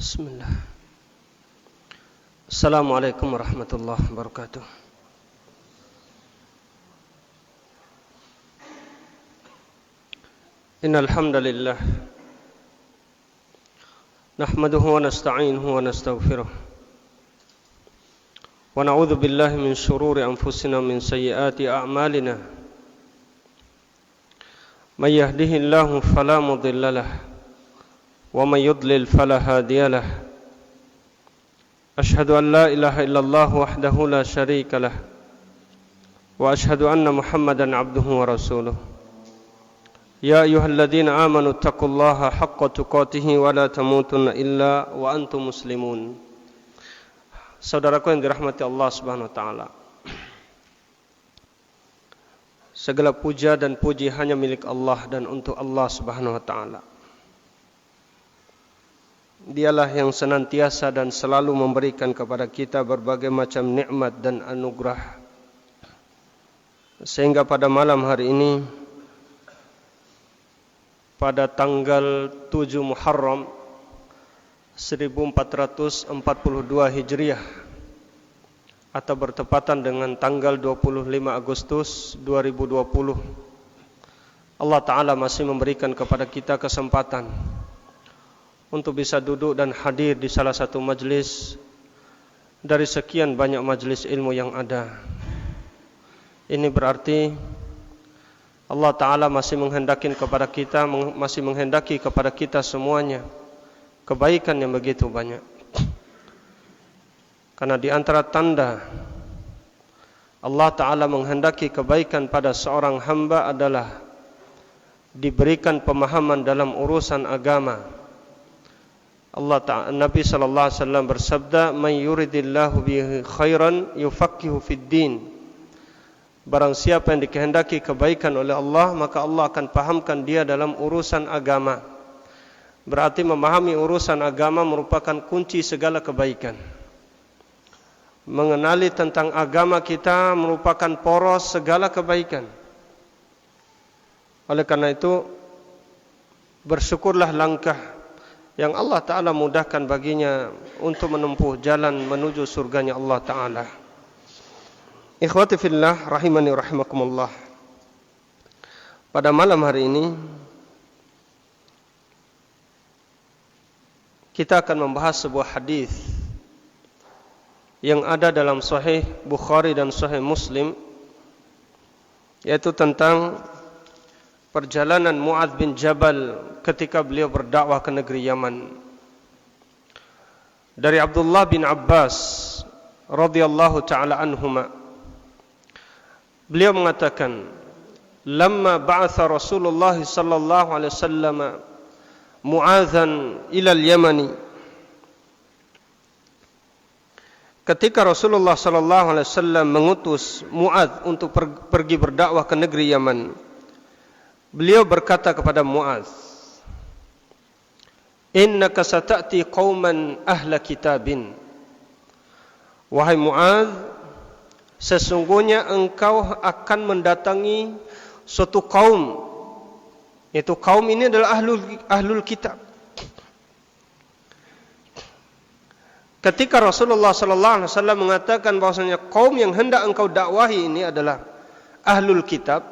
Bismillah. Assalamualaikum warahmatullahi wabarakatuh. Innal hamdalillah nahmaduhu wa nasta'inuhu wa nastaghfiruh wa na'udzu billahi min shururi anfusina min sayyiati a'malina. May yahdihillahu fala mudilla lahu wa may yudlil fala hadiya lahu. Ashhadu an la ilaha illallah wahdahu la syarika lah wa ashhadu anna Muhammadan abduhu wa rasuluh. Ya ayyuhalladzina amanu taqullaha haqqa tuqatih wa la tamutunna illa wa antum muslimun. Saudaraku yang dirahmati Allah Subhanahu wa taala, segala puja dan puji hanya milik Allah dan untuk Allah Subhanahu wa taala. Dialah yang senantiasa dan selalu memberikan kepada kita berbagai macam nikmat dan anugerah, sehingga pada malam hari ini, pada tanggal 7 Muharram 1442 Hijriah atau bertepatan dengan tanggal 25 Agustus 2020, Allah Ta'ala masih memberikan kepada kita kesempatan untuk bisa duduk dan hadir di salah satu majlis dari sekian banyak majlis ilmu yang ada. Ini berarti Allah Ta'ala masih menghendaki kepada kita, masih menghendaki kepada kita semuanya kebaikan yang begitu banyak. Karena di antara tanda Allah Ta'ala menghendaki kebaikan pada seorang hamba adalah diberikan pemahaman dalam urusan agama. Nabi sallallahu alaihi wasallam bersabda, "Man yuridillahu bihi khairan yufaqihu fid din." Barang siapa yang dikehendaki kebaikan oleh Allah, maka Allah akan pahamkan dia dalam urusan agama. Berarti memahami urusan agama merupakan kunci segala kebaikan. Mengenali tentang agama kita merupakan poros segala kebaikan. Oleh karena itu, bersyukurlah langkah yang Allah Ta'ala mudahkan baginya untuk menempuh jalan menuju surganya Allah Ta'ala. Ikhwati fillah rahimani rahimakumullah. Pada malam hari ini kita akan membahas sebuah hadis yang ada dalam Sahih Bukhari dan Sahih Muslim, yaitu tentang perjalanan Mu'adz bin Jabal ketika beliau berdakwah ke negeri Yaman. Dari Abdullah bin Abbas radhiyallahu ta'ala anhuma, beliau mengatakan, "Lamma ba'atha Rasulullah sallallahu alaihi wasallam Mu'adzan ila al-Yamani." Ketika Rasulullah sallallahu alaihi wasallam mengutus Mu'adz untuk pergi berdakwah ke negeri Yaman, beliau berkata kepada Mu'adz, "Innaka sata'ti qauman ahla kitabin." Wahai Mu'adz, sesungguhnya engkau akan mendatangi suatu kaum, yaitu kaum ini adalah ahlul kitab. Ketika Rasulullah sallallahu alaihi wasallam mengatakan bahwasanya kaum yang hendak engkau dakwahi ini adalah ahlul kitab,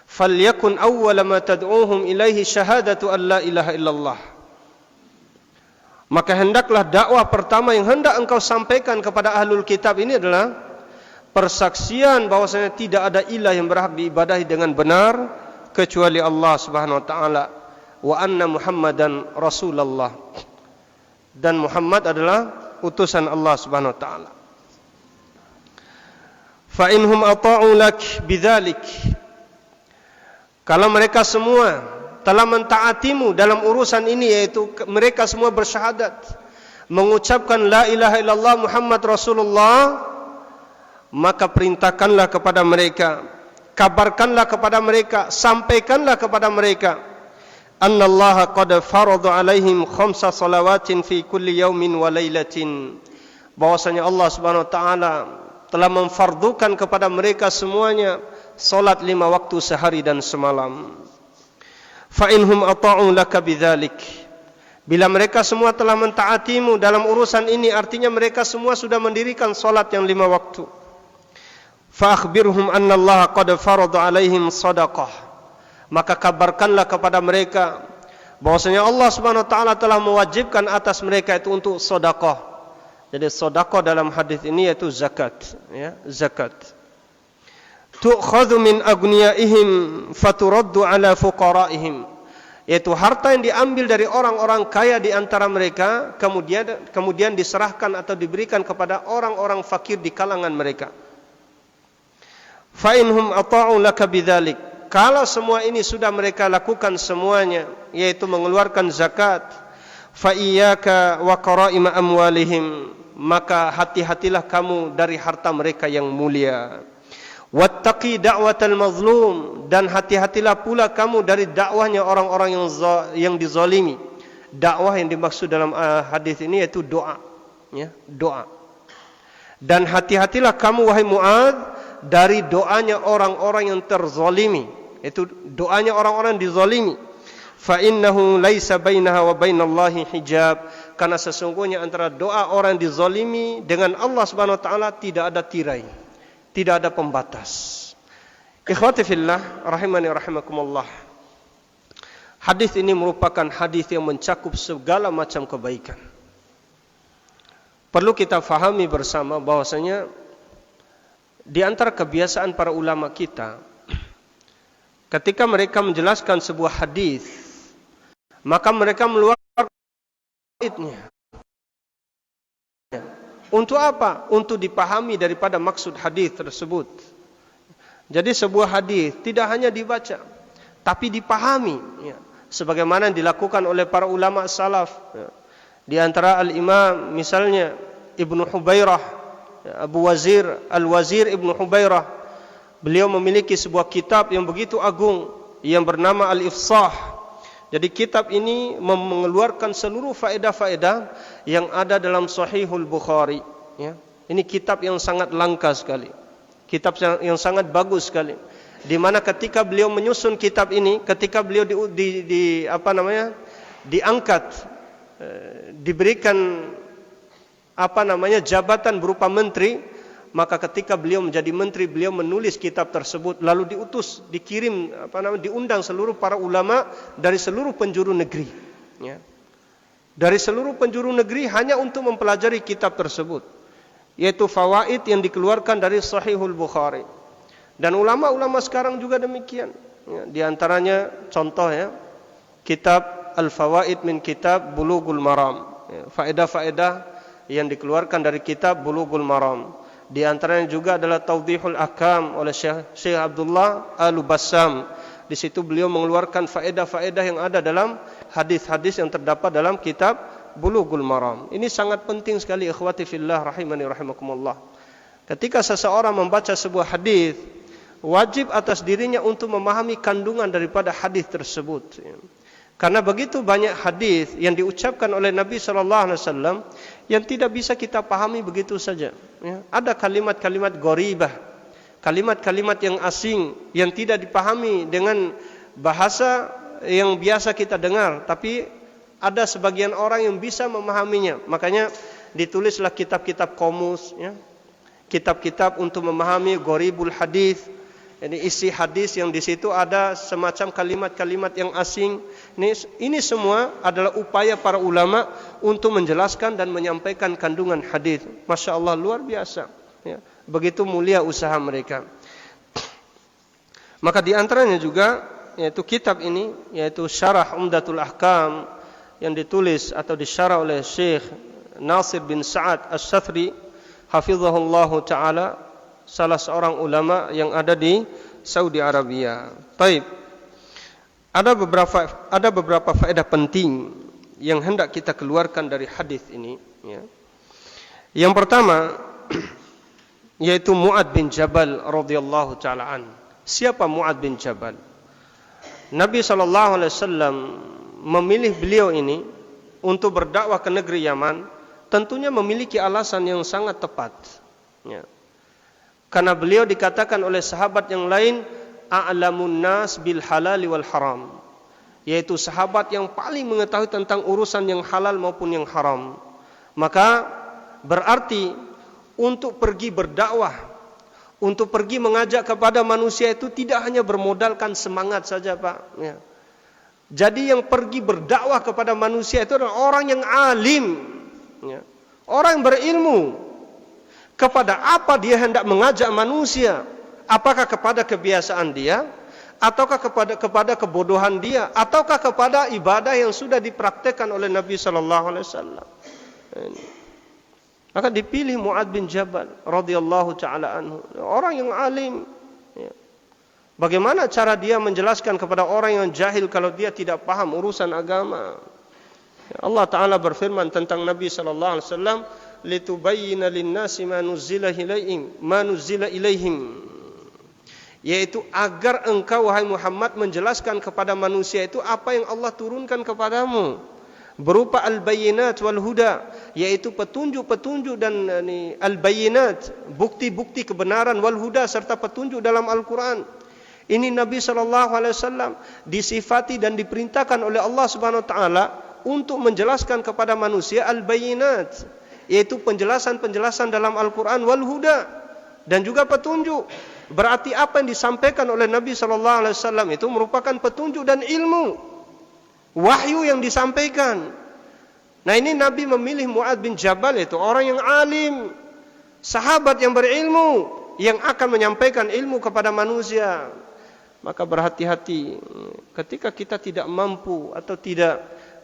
falyakun awwala ma tad'uuhum ilaihi syahadatu an la ilaha illallah. Maka hendaklah dakwah pertama yang hendak engkau sampaikan kepada ahlul kitab ini adalah persaksian bahwasanya tidak ada ilah yang berhak diibadahi dengan benar kecuali Allah Subhanahu wa taala, wa anna Muhammadan Rasulullah, dan Muhammad adalah utusan Allah Subhanahu wa taala. Fa inhum ata'u lak bidzalik, kalau mereka semua telah mentaatimu dalam urusan ini, yaitu mereka semua bersyahadat, mengucapkan la ilaha illallah Muhammad Rasulullah, maka perintahkanlah kepada mereka, kabarkanlah kepada mereka, sampaikanlah kepada mereka, annallaha qad farada alaihim khamsa salawatin fi kulli yaumin wa lailatin, bahwasanya Allah Subhanahu wa taala telah memfardukan kepada mereka semuanya salat 5 waktu sehari dan semalam. Fa inhum ata'u laka bidzalik, Bila mereka semua telah mentaatimu dalam urusan ini, artinya mereka semua sudah mendirikan salat yang 5 waktu. Fa akhbirhum anna Allah qad farada alaihim shadaqah. Maka kabarkanlah kepada mereka bahwasanya Allah Subhanahu wa taala telah mewajibkan atas mereka itu untuk sedekah. Jadi sedekah dalam hadis ini yaitu zakat, ya, zakat. Tu'khadhu min aghniyaihim faturaddu ala fuqaraihim. Yaitu harta yang diambil dari orang-orang kaya di antara mereka kemudian diserahkan atau diberikan kepada orang-orang fakir di kalangan mereka. Fa inhum ata'u laka bidzalik. Kalau semua ini sudah mereka lakukan semuanya, yaitu mengeluarkan zakat, fa iyyaka wa qara'ima amwalihim, maka hati-hatilah kamu dari harta mereka yang mulia. Wattaqi da'watal mazlum, dan hati-hatilah pula kamu dari dakwahnya orang-orang yang dizalimi. Dakwah yang dimaksud dalam hadis ini yaitu doa, ya, doa. Dan hati-hatilah kamu wahai Mu'adz dari doanya orang-orang yang terzalimi, itu doanya orang-orang yang dizalimi. Fa innahu laisa bainaha wa bainallahi hijab, karena sesungguhnya antara doa orang yang dizalimi dengan Allah Subhanahu wa taala tidak ada tirai, tidak ada pembatas. Ikhwati fillah rahimani rahimakumullah. Hadis ini merupakan hadis yang mencakup segala macam kebaikan. Perlu kita fahami bersama bahwasanya di antara kebiasaan para ulama kita, ketika mereka menjelaskan sebuah hadis, maka mereka mengeluarkan faedahnya. Untuk apa? Untuk dipahami daripada maksud hadis tersebut. Jadi sebuah hadis tidak hanya dibaca, tapi dipahami, ya, sebagaimana yang dilakukan oleh para ulama salaf. Ya. Di antara al-Imam misalnya Ibnu Hubairah, Abu Wazir, Al-Wazir Ibnu Hubairah, beliau memiliki sebuah kitab yang begitu agung yang bernama Al-Ifsah. Jadi kitab ini mengeluarkan seluruh faedah-faedah yang ada dalam Sahihul Bukhari, ya. Ini kitab yang sangat langka sekali, kitab yang sangat bagus sekali, di mana ketika beliau menyusun kitab ini, ketika beliau diangkat, diberikan jabatan berupa menteri, maka ketika beliau menjadi menteri, beliau menulis kitab tersebut, lalu diutus, dikirim, diundang seluruh para ulama dari seluruh penjuru negeri, ya. Dari seluruh penjuru negeri hanya untuk mempelajari kitab tersebut, yaitu fawaid yang dikeluarkan dari Sahihul Bukhari. Dan ulama-ulama sekarang juga demikian, ya. Di antaranya contoh, ya, kitab Al-Fawaid min Kitab Bulughul Maram, ya, faedah-faedah yang dikeluarkan dari kitab Bulughul Maram. Di antaranya juga adalah Tawdihul Ahkam oleh Syekh Abdullah Al-Bassam. Di situ beliau mengeluarkan faedah-faedah yang ada dalam hadis-hadis yang terdapat dalam kitab Bulughul Maram. Ini sangat penting sekali, ikhwati fillah rahimani rahimakumullah. Ketika seseorang membaca sebuah hadis, wajib atas dirinya untuk memahami kandungan daripada hadis tersebut. Karena begitu banyak hadis yang diucapkan oleh Nabi sallallahu alaihi wasallam yang tidak bisa kita pahami begitu saja, ya. Ada kalimat-kalimat gharibah, kalimat-kalimat yang asing yang tidak dipahami dengan bahasa yang biasa kita dengar, tapi ada sebagian orang yang bisa memahaminya. Makanya ditulislah kitab-kitab komus, ya, kitab-kitab untuk memahami gharibul hadis. Jadi isi hadis yang di situ ada semacam kalimat-kalimat yang asing. Ini semua adalah upaya para ulama untuk menjelaskan dan menyampaikan kandungan hadis. Masya Allah, luar biasa, ya. Begitu mulia usaha mereka. Maka di antaranya juga yaitu kitab ini, yaitu Syarah Umdatul Ahkam yang ditulis atau disyarah oleh Syekh Nasir bin Sa'ad Asy-Syafri hafizahullahu taala, salah seorang ulama yang ada di Saudi Arabia. Taib. Ada beberapa faedah penting yang hendak kita keluarkan dari hadis ini, ya. Yang pertama yaitu Mu'adz bin Jabal radhiyallahu taala an. Siapa Mu'adz bin Jabal? Nabi sallallahu alaihi wasallam memilih beliau ini untuk berdakwah ke negeri Yaman, tentunya memiliki alasan yang sangat tepat, ya. Karena beliau dikatakan oleh sahabat yang lain a'lamun nas bil halal wal haram, yaitu sahabat yang paling mengetahui tentang urusan yang halal maupun yang haram. Maka berarti untuk pergi berdakwah, untuk pergi mengajak kepada manusia itu tidak hanya bermodalkan semangat saja, Pak. Ya. Jadi yang pergi berdakwah kepada manusia itu adalah orang yang alim, ya. Orang yang berilmu. Kepada apa dia hendak mengajak manusia? Apakah kepada kebiasaan dia, ataukah kepada kebodohan dia, ataukah kepada ibadah yang sudah dipraktekkan oleh Nabi sallallahu alaihi wasallam? Maka dipilih Mu'adz bin Jabal radhiyallahu taala anhu, orang yang alim. Ya. Bagaimana cara dia menjelaskan kepada orang yang jahil kalau dia tidak paham urusan agama? Ya, Allah taala berfirman tentang Nabi sallallahu alaihi wasallam, litubayyana lin-nasi ma nuzila ilaihim, yaitu agar engkau wahai Muhammad menjelaskan kepada manusia itu apa yang Allah turunkan kepadamu berupa al-bayyinat wal huda, yaitu petunjuk-petunjuk dan al-bayyinat, bukti-bukti kebenaran, wal huda, serta petunjuk dalam Al-Qur'an. Ini Nabi sallallahu alaihi wasallam disifati dan diperintahkan oleh Allah Subhanahu wa taala untuk menjelaskan kepada manusia al-bayyinat, yaitu penjelasan-penjelasan dalam Al-Quran, wal huda, dan juga petunjuk. Berarti apa yang disampaikan oleh Nabi sallallahu alaihi wasallam itu merupakan petunjuk dan ilmu, wahyu yang disampaikan. Nah, ini Nabi memilih Mu'adz bin Jabal, itu orang yang alim, sahabat yang berilmu, yang akan menyampaikan ilmu kepada manusia. Maka berhati-hati ketika kita tidak mampu atau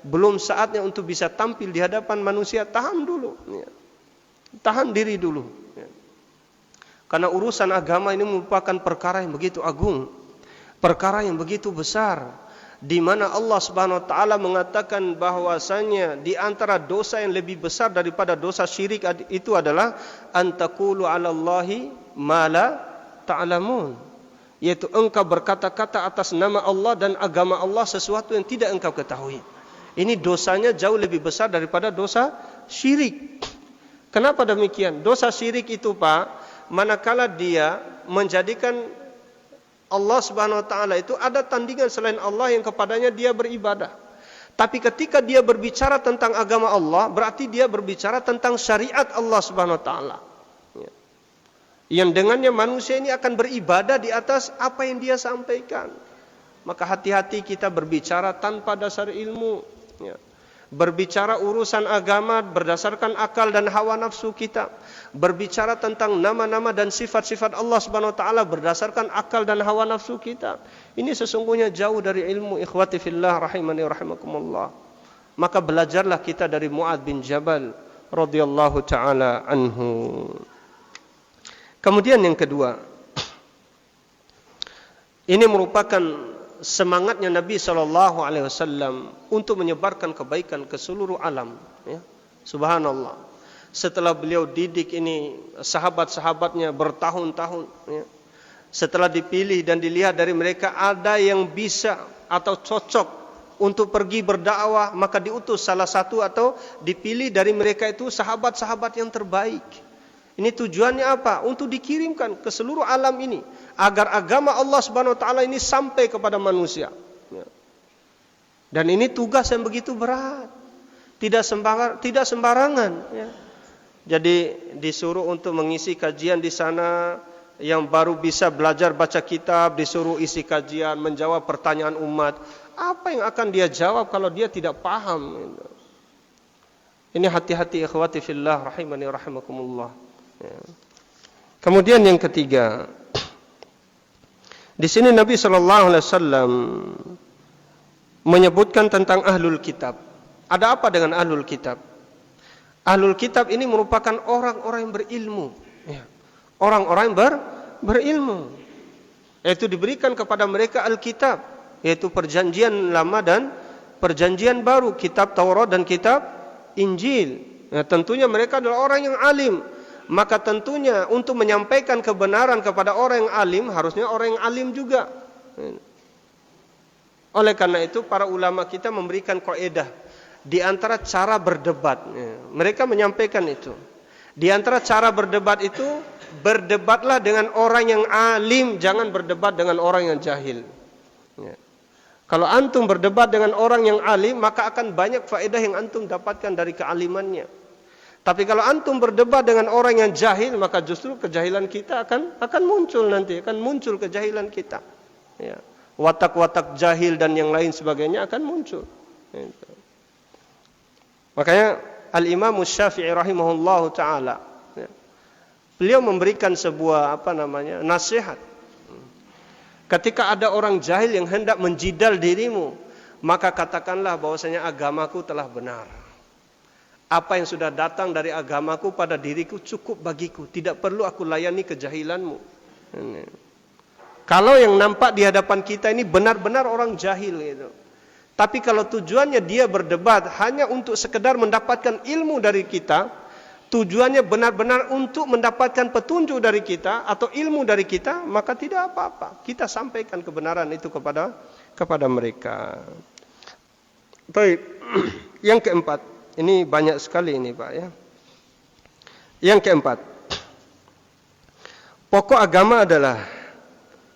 belum saatnya untuk bisa tampil di hadapan manusia, tahan dulu, ya. Tahan diri dulu, ya. Karena urusan agama ini merupakan perkara yang begitu agung, perkara yang begitu besar, di mana Allah Subhanahu wa taala mengatakan bahwasanya di antara dosa yang lebih besar daripada dosa syirik itu adalah antaqulu 'alallahi ma la ta'lamun, yaitu engkau berkata-kata atas nama Allah dan agama Allah sesuatu yang tidak engkau ketahui. Ini dosanya jauh lebih besar daripada dosa syirik. Kenapa demikian? Dosa syirik itu, Pak, manakala dia menjadikan Allah Subhanahu wa taala itu ada tandingan selain Allah yang kepadanya dia beribadah. Tapi ketika dia berbicara tentang agama Allah, berarti dia berbicara tentang syariat Allah Subhanahu wa taala. Ya. Yang dengannya manusia ini akan beribadah di atas apa yang dia sampaikan. Maka hati-hati kita berbicara tanpa dasar ilmu. Ya. Berbicara urusan agama berdasarkan akal dan hawa nafsu kita. Berbicara tentang nama-nama dan sifat-sifat Allah Subhanahu wa taala berdasarkan akal dan hawa nafsu kita. Ini sesungguhnya jauh dari ilmu, ikhwati fillah rahimani rahimakumullah. Maka belajarlah kita dari Mu'adz bin Jabal radhiyallahu taala anhu. Kemudian yang kedua, ini merupakan semangatnya Nabi sallallahu alaihi wasallam untuk menyebarkan kebaikan ke seluruh alam, ya. Subhanallah. Setelah beliau didik ini sahabat-sahabatnya bertahun-tahun, ya. Setelah dipilih dan dilihat dari mereka ada yang bisa atau cocok untuk pergi berdakwah, maka diutus salah satu atau dipilih dari mereka itu sahabat-sahabat yang terbaik. Ini tujuannya apa? Untuk dikirimkan ke seluruh alam ini, agar agama Allah Subhanahu wa taala ini sampai kepada manusia. Dan ini tugas yang begitu berat, tidak sembarangan, ya. Jadi disuruh untuk mengisi kajian di sana, yang baru bisa belajar baca kitab disuruh isi kajian, menjawab pertanyaan umat. Apa yang akan dia jawab kalau dia tidak paham? Ini hati-hati ikhwati fillah rahimani rahimakumullah. Ya. Kemudian yang ketiga, di sini Nabi sallallahu alaihi wasallam menyebutkan tentang ahlul kitab. Ada apa dengan ahlul kitab? Ahlul kitab ini merupakan orang-orang yang berilmu, ya. Orang-orang yang berilmu, yaitu diberikan kepada mereka Alkitab, yaitu perjanjian lama dan perjanjian baru, kitab Taurat dan kitab Injil. Nah, tentunya mereka adalah orang yang alim. Maka tentunya untuk menyampaikan kebenaran kepada orang yang alim, harusnya orang yang alim juga. Oleh karena itu para ulama kita memberikan kaidah di antara cara berdebat. Mereka menyampaikan itu. Di antara cara berdebat itu, berdebatlah dengan orang yang alim, jangan berdebat dengan orang yang jahil. Kalau antum berdebat dengan orang yang alim, maka akan banyak faedah yang antum dapatkan dari kealimannya. Tapi kalau antum berdebat dengan orang yang jahil, maka justru kejahilan kita akan muncul nanti, akan muncul kejahilan kita. Ya. Watak-watak jahil dan yang lain sebagainya akan muncul. Gitu. Makanya Al-Imam Syafi'i rahimahullahu taala, ya, beliau memberikan sebuah nasihat. Ketika ada orang jahil yang hendak menjidal dirimu, maka katakanlah bahwasanya agamaku telah benar. Apa yang sudah datang dari agamaku pada diriku cukup bagiku, tidak perlu aku layani kejahilanmu. Ini. Kalau yang nampak di hadapan kita ini benar-benar orang jahil gitu. Tapi kalau tujuannya dia berdebat hanya untuk sekedar mendapatkan ilmu dari kita, tujuannya benar-benar untuk mendapatkan petunjuk dari kita atau ilmu dari kita, maka tidak apa-apa. Kita sampaikan kebenaran itu kepada mereka. Baik. Yang keempat, ini banyak sekali ini Pak ya. Yang keempat, pokok agama adalah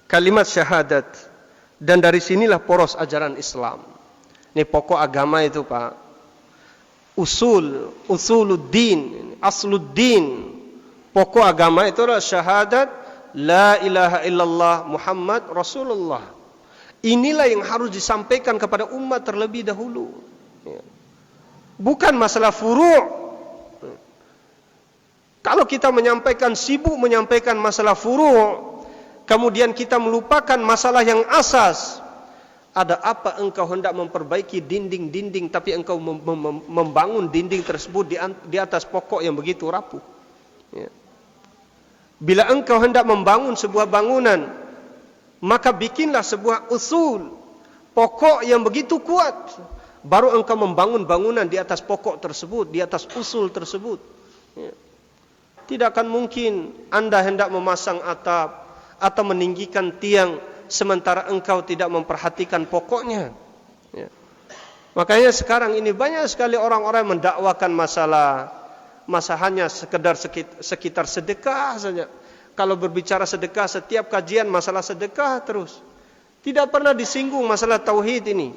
kalimat syahadat, dan dari sinilah poros ajaran Islam. Ini pokok agama itu Pak. Usuluddin, asluddin. Pokok agama itu adalah syahadat la ilaha illallah Muhammad Rasulullah. Inilah yang harus disampaikan kepada umat terlebih dahulu. Bukan masalah furu'. Kalau kita sibuk menyampaikan masalah furu', kemudian kita melupakan masalah yang asas. Ada apa engkau hendak memperbaiki dinding-dinding, tapi engkau membangun dinding tersebut di atas pokok yang begitu rapuh. Ya. Bila engkau hendak membangun sebuah bangunan, maka bikinlah sebuah usul, pokok yang begitu kuat. Baru engkau membangun bangunan di atas pokok tersebut, di atas usul tersebut. Ya. Tidak akan mungkin Anda hendak memasang atap atau meninggikan tiang sementara engkau tidak memperhatikan pokoknya. Ya. Makanya sekarang ini banyak sekali orang-orang mendakwakan masalah hanya sekedar sekitar sedekah saja. Kalau berbicara sedekah, setiap kajian masalah sedekah terus. Tidak pernah disinggung masalah tauhid ini.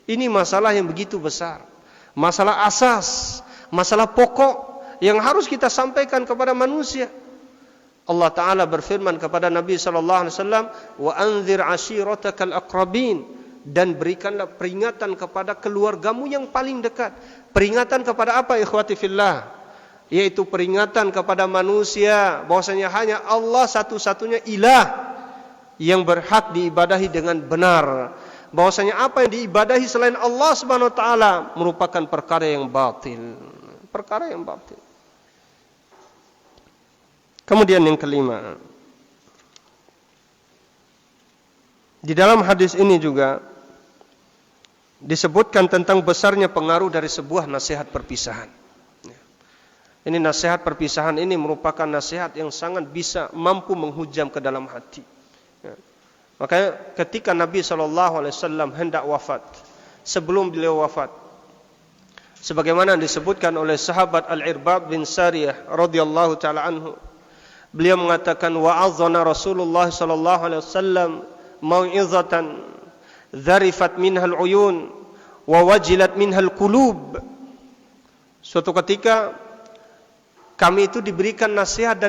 Ini masalah yang begitu besar. Masalah asas, masalah pokok yang harus kita sampaikan kepada manusia. Allah Ta'ala berfirman kepada Nabi SAW, wa anzir ashiratakal aqrabin, dan berikanlah peringatan kepada keluargamu yang paling dekat. Peringatan kepada apa ikhwati fillah? Yaitu peringatan kepada manusia bahwasanya hanya Allah satu-satunya ilah yang berhak diibadahi dengan benar. Bahwasanya apa yang diibadahi selain Allah Subhanahu wa taala merupakan perkara yang batil. Perkara yang batil. Kemudian yang kelima, di dalam hadis ini juga disebutkan tentang besarnya pengaruh dari sebuah nasihat perpisahan. Ini nasihat perpisahan ini merupakan nasihat yang sangat bisa mampu menghujam ke dalam hati. Makanya ketika Nabi SAW hendak wafat, sebelum beliau wafat, sebagaimana disebutkan oleh sahabat Al-Irbad bin Sariyah radhiyallahu taala anhu, beliau mengatakan wa'azana Rasulullah sallallahu alaihi wasallam mau'izatan dzarifat minhal uyun wa wajilat minhal qulub. Suatu ketika kami itu diberikan nasihat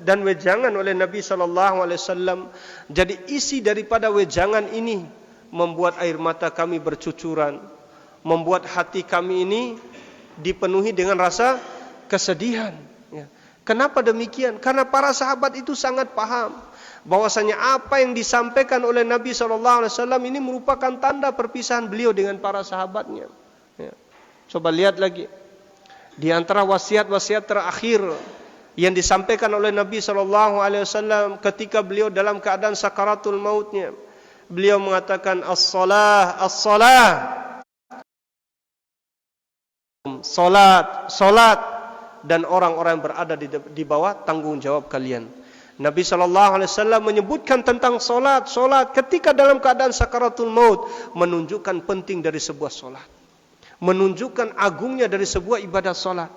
dan wejangan oleh Nabi sallallahu alaihi wasallam. Jadi isi daripada wejangan ini membuat air mata kami bercucuran, membuat hati kami ini dipenuhi dengan rasa kesedihan. Ya. Kenapa demikian? Karena para sahabat itu sangat paham bahwasanya apa yang disampaikan oleh Nabi SAW ini merupakan tanda perpisahan beliau dengan para sahabatnya. Ya. Coba lihat lagi. Di antara wasiat-wasiat terakhir yang disampaikan oleh Nabi SAW ketika beliau dalam keadaan sakaratul mautnya, beliau mengatakan as-salah, as-salah. Salat, dan orang-orang yang berada di bawah tanggung jawab kalian. Nabi SAW menyebutkan tentang salat ketika dalam keadaan sakaratul maut, menunjukkan penting dari sebuah salat, menunjukkan agungnya dari sebuah ibadah salat.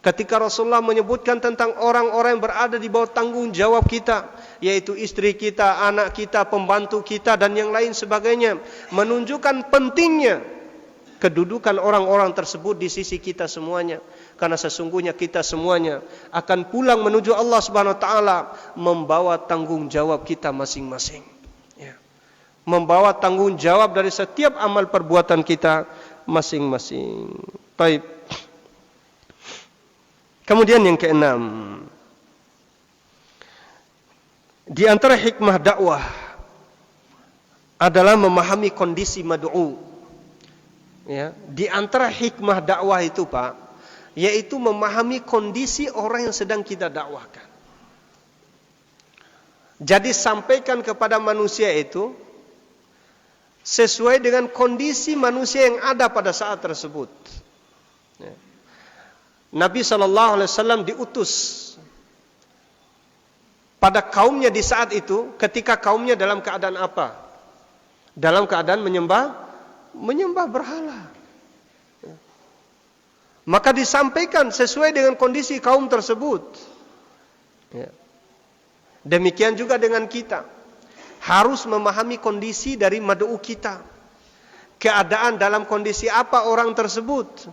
Ketika Rasulullah menyebutkan tentang orang-orang yang berada di bawah tanggung jawab kita, yaitu istri kita, anak kita, pembantu kita dan yang lain sebagainya, menunjukkan pentingnya kedudukan orang-orang tersebut di sisi kita semuanya. Karena sesungguhnya kita semuanya akan pulang menuju Allah Subhanahu wa taala membawa tanggung jawab kita masing-masing. Ya. Membawa tanggung jawab dari setiap amal perbuatan kita masing-masing. Baik. Kemudian yang keenam, di antara hikmah dakwah adalah memahami kondisi mad'u. Ya, di antara hikmah dakwah itu, Pak, yaitu memahami kondisi orang yang sedang kita dakwahkan. Jadi sampaikan kepada manusia itu sesuai dengan kondisi manusia yang ada pada saat tersebut. Ya. Nabi SAW diutus pada kaumnya di saat itu, ketika kaumnya dalam keadaan apa? Dalam keadaan menyembah berhala. Maka disampaikan sesuai dengan kondisi kaum tersebut. Ya. Demikian juga dengan kita. Harus memahami kondisi dari mad'u kita. Keadaan dalam kondisi apa orang tersebut.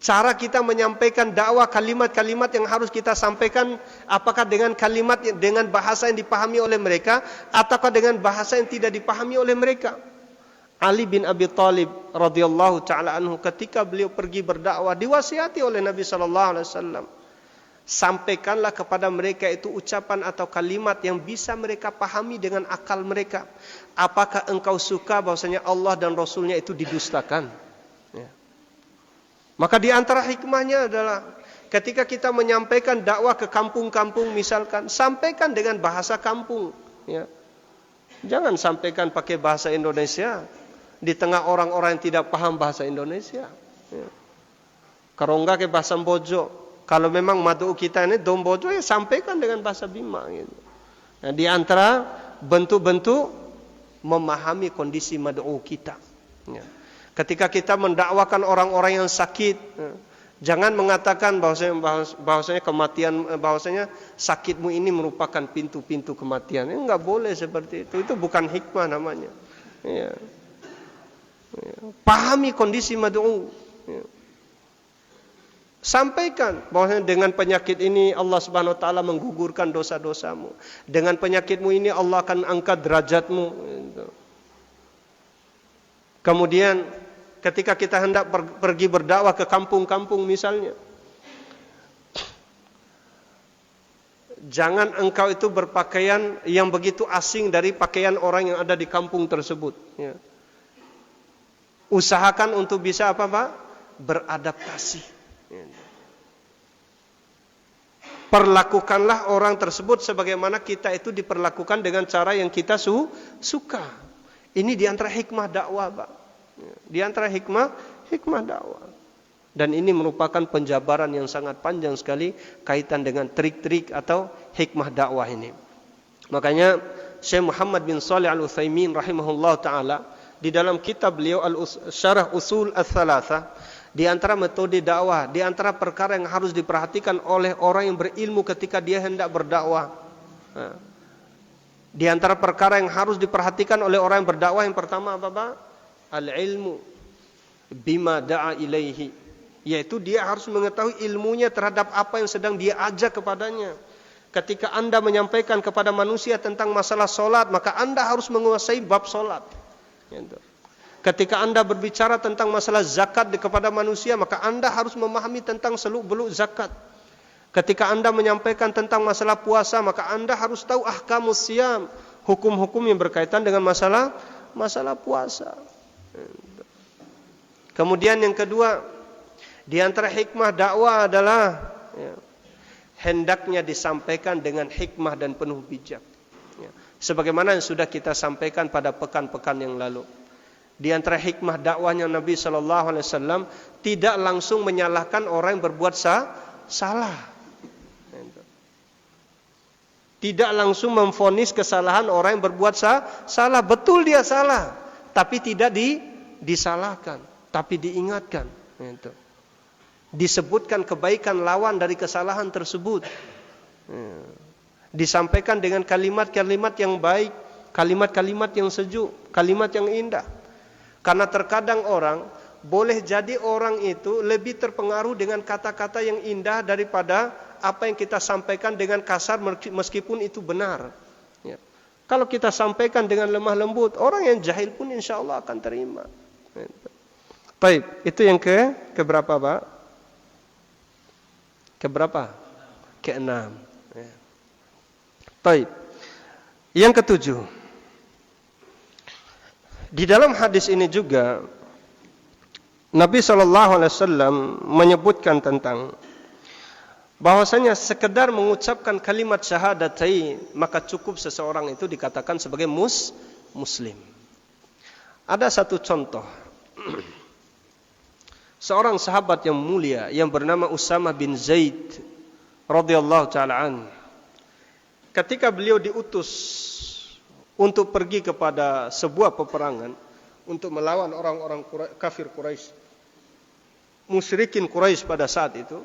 Cara kita menyampaikan dakwah, kalimat-kalimat yang harus kita sampaikan, apakah dengan kalimat dengan bahasa yang dipahami oleh mereka, ataukah dengan bahasa yang tidak dipahami oleh mereka. Ali bin Abi Thalib radhiyallahu taala anhu ketika beliau pergi berdakwah diwasiati oleh Nabi sallallahu alaihi wasallam, sampaikanlah kepada mereka itu ucapan atau kalimat yang bisa mereka pahami dengan akal mereka. Apakah engkau suka bahwasanya Allah dan Rasulnya itu didustakan? Ya. Maka di antara hikmahnya adalah ketika kita menyampaikan dakwah ke kampung-kampung misalkan, sampaikan dengan bahasa kampung. Ya. Jangan sampaikan pakai bahasa Indonesia di tengah orang-orang yang tidak paham bahasa Indonesia. Ya. Kalau enggak ke bahasa Bojo. Kalau memang mad'u kita ini dom Bojo, ya sampaikan dengan bahasa Bima. Gitu. Nah, di antara bentuk-bentuk memahami kondisi mad'u kita. Ya. Ketika kita mendakwakan orang-orang yang sakit, jangan mengatakan bahwasanya kematian, bahwasanya sakitmu ini merupakan pintu-pintu kematian. Enggak boleh seperti itu. Itu bukan hikmah namanya. Ya. Ya. Pahami kondisi mad'u. Ya. Sampaikan bahwasanya dengan penyakit ini Allah Subhanahu wa taala menggugurkan dosa-dosamu. Dengan penyakitmu ini Allah akan angkat derajatmu. Gitu. Kemudian ketika kita hendak pergi berdakwah ke kampung-kampung misalnya, jangan engkau itu berpakaian yang begitu asing dari pakaian orang yang ada di kampung tersebut. Ya. Usahakan untuk bisa apa, Pak? Beradaptasi. Ya. Perlakukanlah orang tersebut sebagaimana kita itu diperlakukan dengan cara yang kita suka. Ini di antara hikmah dakwah, Pak. Di antara hikmah dakwah. Dan ini merupakan penjabaran yang sangat panjang sekali kaitan dengan trik-trik atau hikmah dakwah ini. Makanya Syekh Muhammad bin Shalih Al-Utsaimin rahimahullah taala di dalam kitab beliau Syarah Usul Ats-Tsalatsah, di antara metode dakwah, di antara perkara yang harus diperhatikan oleh orang yang berilmu ketika dia hendak berdakwah. Di antara perkara yang harus diperhatikan oleh orang yang berdakwah, yang pertama apa, Pak? Al-ilmu bima da'a ilaihi, yaitu dia harus mengetahui ilmunya terhadap apa yang sedang dia ajak kepadanya. Ketika Anda menyampaikan kepada manusia tentang masalah solat, maka Anda harus menguasai bab solat. Ketika Anda berbicara tentang masalah zakat kepada manusia, maka Anda harus memahami tentang seluk-beluk zakat. Ketika Anda menyampaikan tentang masalah puasa, maka Anda harus tahu ahkamus siyam, hukum-hukum yang berkaitan dengan masalah puasa. Kemudian yang kedua, di antara hikmah dakwah adalah hendaknya disampaikan dengan hikmah dan penuh bijak. Sebagaimana yang sudah kita sampaikan pada pekan-pekan yang lalu. Di antara hikmah dakwahnya Nabi sallallahu alaihi wasallam tidak langsung menyalahkan orang yang berbuat salah. Tidak langsung memvonis kesalahan orang yang berbuat salah. Betul dia salah, tapi tidak disalahkan, tapi diingatkan. Disebutkan kebaikan lawan dari kesalahan tersebut. Disampaikan dengan kalimat-kalimat yang baik, kalimat-kalimat yang sejuk, kalimat yang indah. Karena terkadang orang, boleh jadi orang itu lebih terpengaruh dengan kata-kata yang indah daripada apa yang kita sampaikan dengan kasar meskipun itu benar. Ya. Kalau kita sampaikan dengan lemah lembut, orang yang jahil pun insya Allah akan terima. Baik, itu yang keberapa Pak? Keberapa? Keenam. Ya. Baik. Yang ketujuh. Di dalam hadis ini juga Nabi SAW menyebutkan tentang bahwasanya sekedar mengucapkan kalimat syahadatain maka cukup seseorang itu dikatakan sebagai muslim. Ada satu contoh. Seorang sahabat yang mulia yang bernama Usamah bin Zaid radhiyallahu taala an. Ketika beliau diutus untuk pergi kepada sebuah peperangan untuk melawan orang-orang kafir Quraisy, musyrikin Quraisy pada saat itu,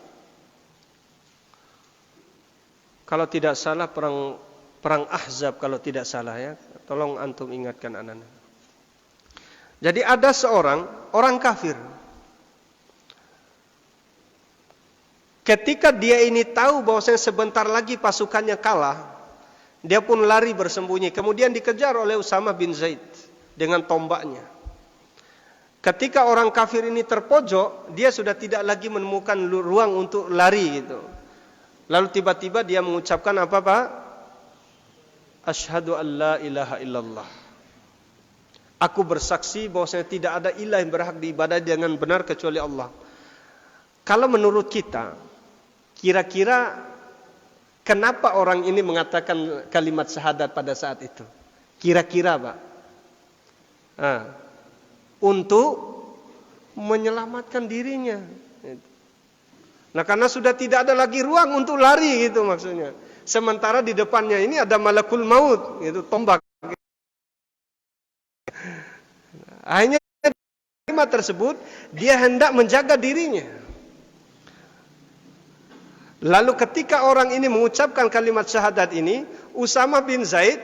kalau tidak salah perang Ahzab kalau tidak salah ya, tolong antum ingatkan anak-anak. Jadi ada seorang orang kafir, ketika dia ini tahu bahwasanya sebentar lagi pasukannya kalah, dia pun lari bersembunyi, kemudian dikejar oleh Usamah bin Zaid dengan tombaknya. Ketika orang kafir ini terpojok, dia sudah tidak lagi menemukan ruang untuk lari gitu. Lalu tiba-tiba dia mengucapkan apa Pak? Asyhadu an la ilaha illallah. Aku bersaksi bahwasanya tidak ada ilah yang berhak diibadahi dengan benar kecuali Allah. Kalau menurut kita, kira-kira kenapa orang ini mengatakan kalimat syahadat pada saat itu? Kira-kira Pak? Untuk menyelamatkan dirinya. Nah, karena sudah tidak ada lagi ruang untuk lari gitu maksudnya. Sementara di depannya ini ada malakul maut, gitu, tombak. Akhirnya kalimat tersebut dia hendak menjaga dirinya. Lalu ketika orang ini mengucapkan kalimat syahadat ini, Usamah bin Zaid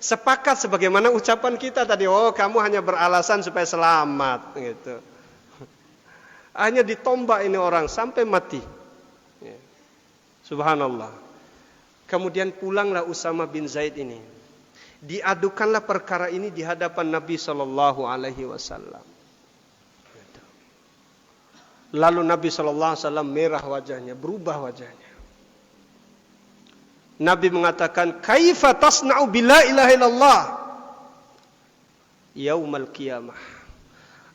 sepakat sebagaimana ucapan kita tadi, oh kamu hanya beralasan supaya selamat gitu. Hanya ditombak ini orang sampai mati. Ya. Subhanallah. Kemudian pulanglah Usamah bin Zaid ini. Diadukanlah perkara ini di hadapan Nabi SAW. Lalu Nabi SAW merah wajahnya, berubah wajahnya. Nabi mengatakan, "Kaifa tasna'u bila ilaha illallah yaumal qiyamah?"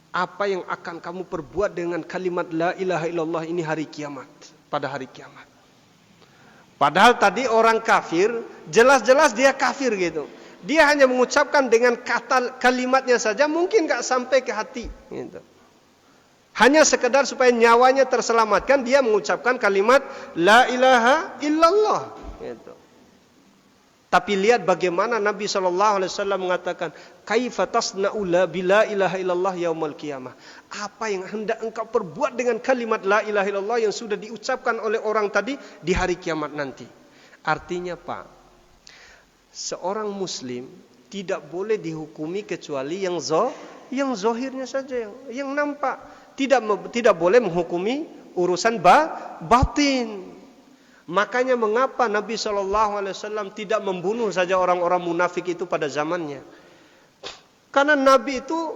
Apa yang akan kamu perbuat dengan kalimat la ilaha illallah ini hari kiamat, pada hari kiamat. Padahal tadi orang kafir, jelas-jelas dia kafir gitu. Dia hanya mengucapkan dengan kata kalimatnya saja, mungkin gak sampai ke hati gitu. Hanya sekedar supaya nyawanya terselamatkan, dia mengucapkan kalimat la ilaha illallah gitu. Tapi lihat bagaimana Nabi SAW mengatakan, kaifa tasna'u bila ilaha illallah yaumal qiyamah. Apa yang hendak engkau perbuat dengan kalimat la ilaha illallah yang sudah diucapkan oleh orang tadi di hari kiamat nanti. Artinya Pak, seorang muslim tidak boleh dihukumi kecuali yang zahirnya saja, yang nampak. Tidak boleh menghukumi urusan batin. Makanya mengapa Nabi SAW tidak membunuh saja orang-orang munafik itu pada zamannya? Karena Nabi itu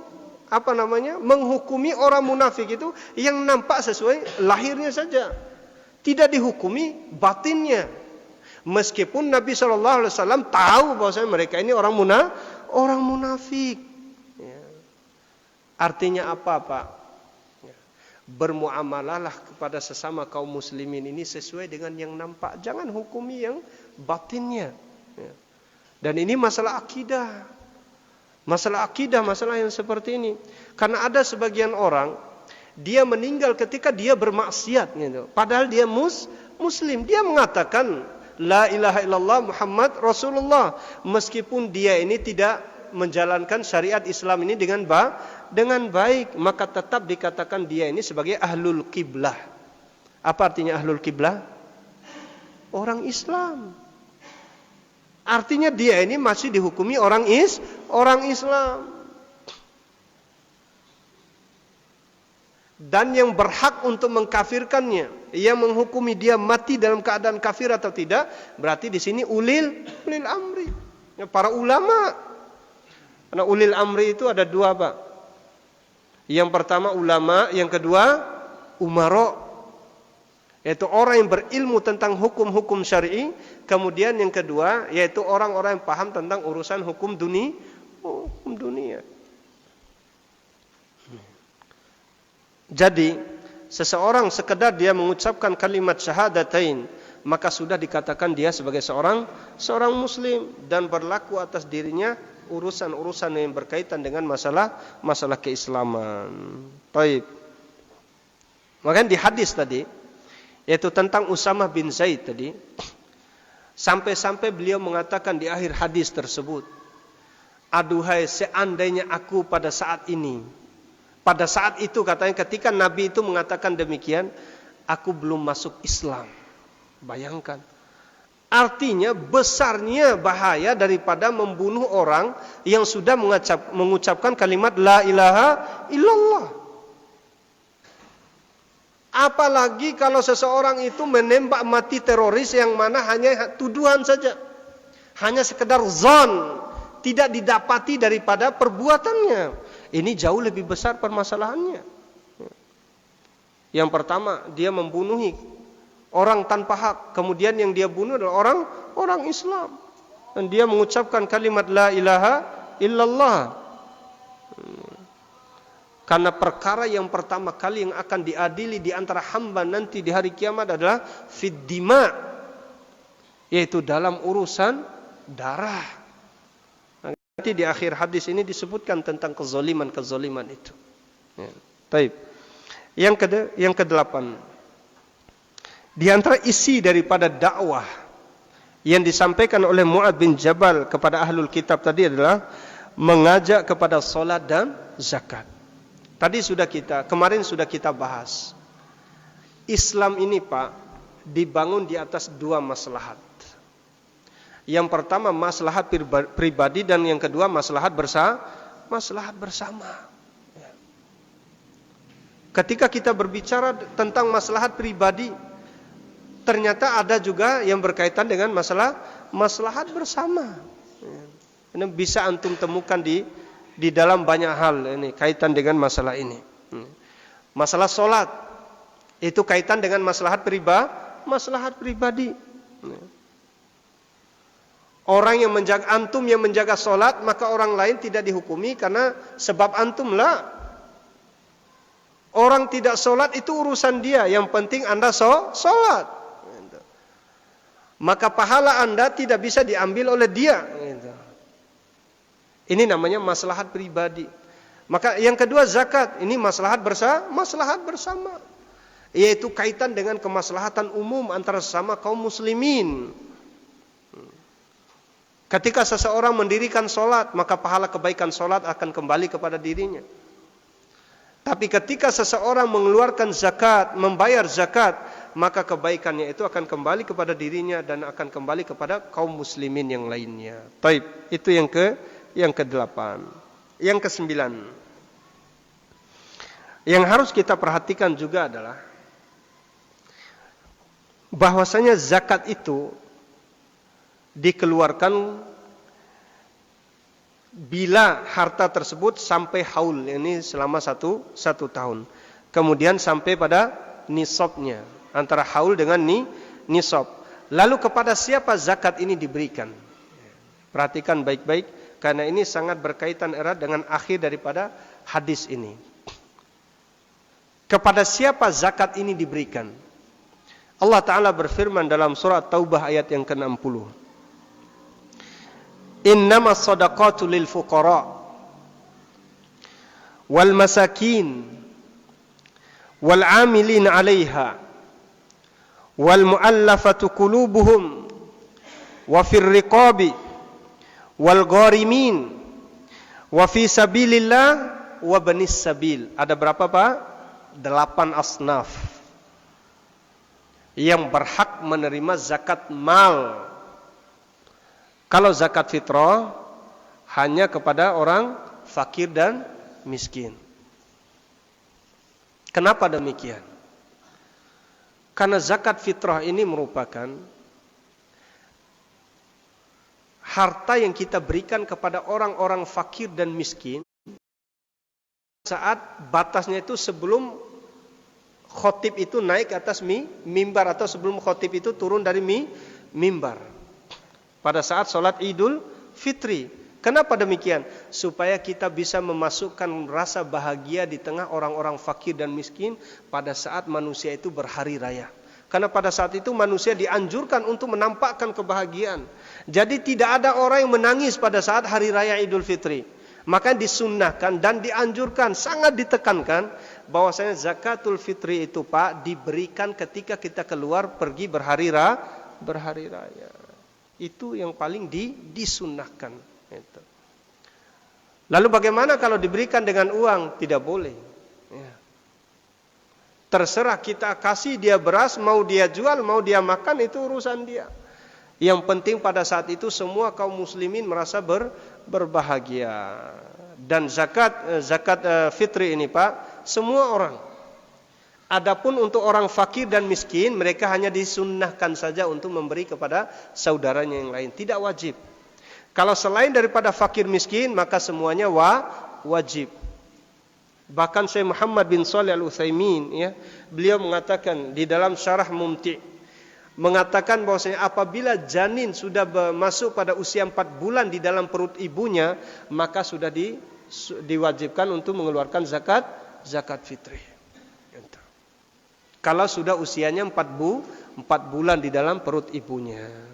menghukumi orang munafik itu yang nampak sesuai lahirnya saja, tidak dihukumi batinnya. Meskipun Nabi SAW tahu bahwasanya mereka ini orang munafik. Ya. Artinya apa Pak? Bermuamalahlah kepada sesama kaum muslimin ini sesuai dengan yang nampak, jangan hukumi yang batinnya. Ya. Dan ini masalah akidah, masalah yang seperti ini. Karena ada sebagian orang, dia meninggal ketika dia bermaksiat, gitu. Padahal dia muslim, dia mengatakan la ilaha illallah Muhammad Rasulullah, meskipun dia ini tidak menjalankan syariat Islam ini dengan baik, maka tetap dikatakan dia ini sebagai ahlul qiblah. Apa artinya ahlul qiblah? Orang Islam. Artinya dia ini masih dihukumi orang Islam. Dan yang berhak untuk mengkafirkannya, yang menghukumi dia mati dalam keadaan kafir atau tidak, berarti di sini ulil amri. Para ulama. Karena ulil amri itu ada dua, Pak. Yang pertama ulama, yang kedua umara. Yaitu orang yang berilmu tentang hukum-hukum syar'i. Kemudian yang kedua yaitu orang-orang yang paham tentang urusan hukum dunia. Jadi seseorang sekedar dia mengucapkan kalimat syahadatain, maka sudah dikatakan dia sebagai seorang muslim dan berlaku atas dirinya urusan-urusan yang berkaitan dengan masalah keislaman. Baik. Maka di hadis tadi yaitu tentang Usamah bin Zaid tadi, sampai-sampai beliau mengatakan di akhir hadis tersebut, aduhai seandainya aku pada saat itu katanya ketika Nabi itu mengatakan demikian, aku belum masuk Islam. Bayangkan. Artinya besarnya bahaya daripada membunuh orang yang sudah mengucapkan kalimat la ilaha illallah. Apalagi kalau seseorang itu menembak mati teroris yang mana hanya tuduhan saja. Hanya sekedar zon, tidak didapati daripada perbuatannya. Ini jauh lebih besar permasalahannya. Yang pertama, dia membunuhi orang tanpa hak. Kemudian yang dia bunuh adalah orang Islam. Dan dia mengucapkan kalimat la ilaha illallah. Karena perkara yang pertama kali yang akan diadili di antara hamba nanti di hari kiamat adalah fid dima, yaitu dalam urusan darah. Nanti di akhir hadis ini disebutkan tentang kezaliman itu. Ya. Baik. Yang kedelapan. Di antara isi daripada dakwah yang disampaikan oleh Mu'adz bin Jabal kepada ahlul kitab tadi adalah mengajak kepada salat dan zakat. Kemarin sudah kita bahas. Islam ini, Pak, dibangun di atas dua maslahat. Yang pertama maslahat pribadi dan yang kedua maslahat bersama. Ketika kita berbicara tentang maslahat pribadi, ternyata ada juga yang berkaitan dengan maslahat bersama. Ini bisa antum temukan di dalam banyak hal ini kaitan dengan masalah ini. Masalah salat itu kaitan dengan maslahat pribadi. Orang yang antum yang menjaga solat, maka orang lain tidak dihukumi karena sebab antum lah. Orang tidak solat itu urusan dia, yang penting anda solat. Maka pahala anda tidak bisa diambil oleh dia. Ini namanya maslahat pribadi. Maka yang kedua zakat, ini maslahat bersama. Yaitu kaitan dengan kemaslahatan umum antara sesama kaum muslimin. Ketika seseorang mendirikan solat, maka pahala kebaikan solat akan kembali kepada dirinya. Tapi ketika seseorang mengeluarkan zakat, membayar zakat, maka kebaikannya itu akan kembali kepada dirinya dan akan kembali kepada kaum muslimin yang lainnya. Taib, itu yang ke-8. Yang ke-9. Yang harus kita perhatikan juga adalah bahwasanya zakat itu dikeluarkan bila harta tersebut sampai haul, ini selama satu tahun. Kemudian sampai pada nisabnya, antara haul dengan nisab. Lalu kepada siapa zakat ini diberikan? Perhatikan baik-baik, karena ini sangat berkaitan erat dengan akhir daripada hadis ini. Kepada siapa zakat ini diberikan? Allah Ta'ala berfirman dalam surah Taubah ayat yang ke-60. Innamas shadaqatu lil fuqara wal masakin wal 'amilin 'alaiha wal mu'allafatu qulubuhum wa fir riqabi wal gharimin wa fi sabilillah wa banis sabil. Ada berapa, Pak? 8 asnaf yang berhak menerima zakat mal. Kalau zakat fitrah hanya kepada orang fakir dan miskin. Kenapa demikian? Karena zakat fitrah ini merupakan harta yang kita berikan kepada orang-orang fakir dan miskin saat batasnya itu sebelum khotib itu naik ke atas mimbar atau sebelum khotib itu turun dari mimbar pada saat sholat Idul Fitri. Kenapa demikian? Supaya kita bisa memasukkan rasa bahagia di tengah orang-orang fakir dan miskin pada saat manusia itu berhari raya. Karena pada saat itu manusia dianjurkan untuk menampakkan kebahagiaan. Jadi tidak ada orang yang menangis pada saat hari raya Idul Fitri. Maka disunnahkan dan dianjurkan, sangat ditekankan bahwasanya zakatul fitri itu Pak diberikan ketika kita keluar pergi berhari raya. Itu yang paling disunnahkan. Itu. Lalu bagaimana kalau diberikan dengan uang? Tidak boleh. Ya. Terserah kita kasih dia beras, mau dia jual, mau dia makan, itu urusan dia. Yang penting pada saat itu semua kaum muslimin merasa berbahagia. Dan zakat fitri ini Pak, semua orang. Adapun untuk orang fakir dan miskin, mereka hanya disunnahkan saja untuk memberi kepada saudaranya yang lain, tidak wajib. Kalau selain daripada fakir miskin, maka semuanya wajib. Bahkan Syekh Muhammad bin Shalih Al-Utsaimin, ya, beliau mengatakan di dalam Syarah Mumti', mengatakan bahwasanya apabila janin sudah masuk pada usia 4 bulan di dalam perut ibunya, maka sudah diwajibkan untuk mengeluarkan zakat fitri. Kalau sudah usianya 4 bulan di dalam perut ibunya.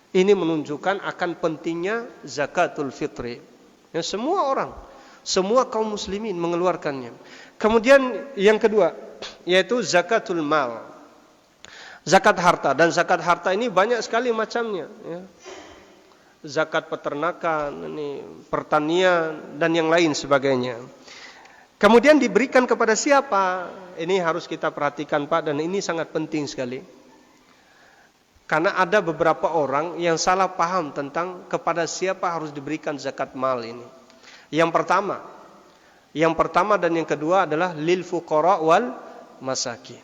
Ini menunjukkan akan pentingnya zakatul fitri. Ya, semua orang, semua kaum muslimin mengeluarkannya. Kemudian yang kedua, yaitu zakatul mal. Zakat harta. Dan zakat harta ini banyak sekali macamnya. Ya. Zakat peternakan, ini, pertanian, dan yang lain sebagainya. Kemudian diberikan kepada siapa? Ini harus kita perhatikan Pak, dan ini sangat penting sekali. Karena ada beberapa orang yang salah paham tentang kepada siapa harus diberikan zakat mal ini. Yang pertama dan yang kedua adalah lil fuqara wal masakin.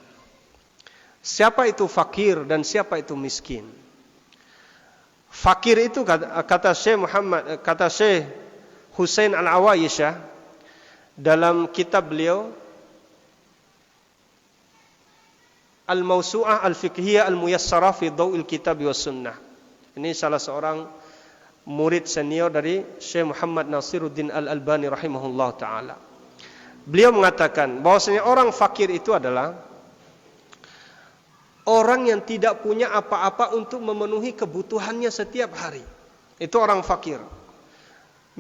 Siapa itu fakir dan siapa itu miskin? Fakir itu kata Syekh Husain Al-Awaisyah dalam kitab beliau Al-Mawsu'ah Al-Fiqhiyah Al-Muyassarah fi Dhaw'il Kitab wa Sunnah. Ini salah seorang murid senior dari Syekh Muhammad Nasiruddin Al-Albani rahimahullah ta'ala. Beliau mengatakan bahwasanya orang fakir itu adalah orang yang tidak punya apa-apa untuk memenuhi kebutuhannya setiap hari. Itu orang fakir.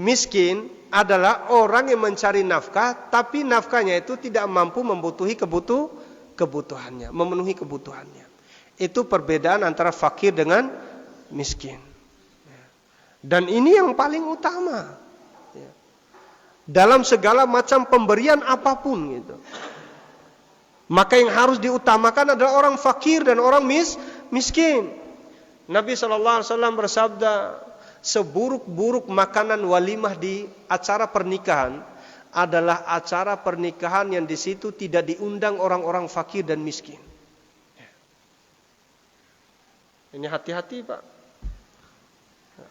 Miskin adalah orang yang mencari nafkah, tapi nafkahnya itu tidak mampu memenuhi kebutuhannya. Itu perbedaan antara fakir dengan miskin. Dan ini yang paling utama. Dalam segala macam pemberian apapun gitu. Maka yang harus diutamakan adalah orang fakir dan orang miskin. Nabi SAW bersabda, seburuk-buruk makanan walimah di acara pernikahan adalah acara pernikahan yang di situ tidak diundang orang-orang fakir dan miskin. Ini hati-hati Pak.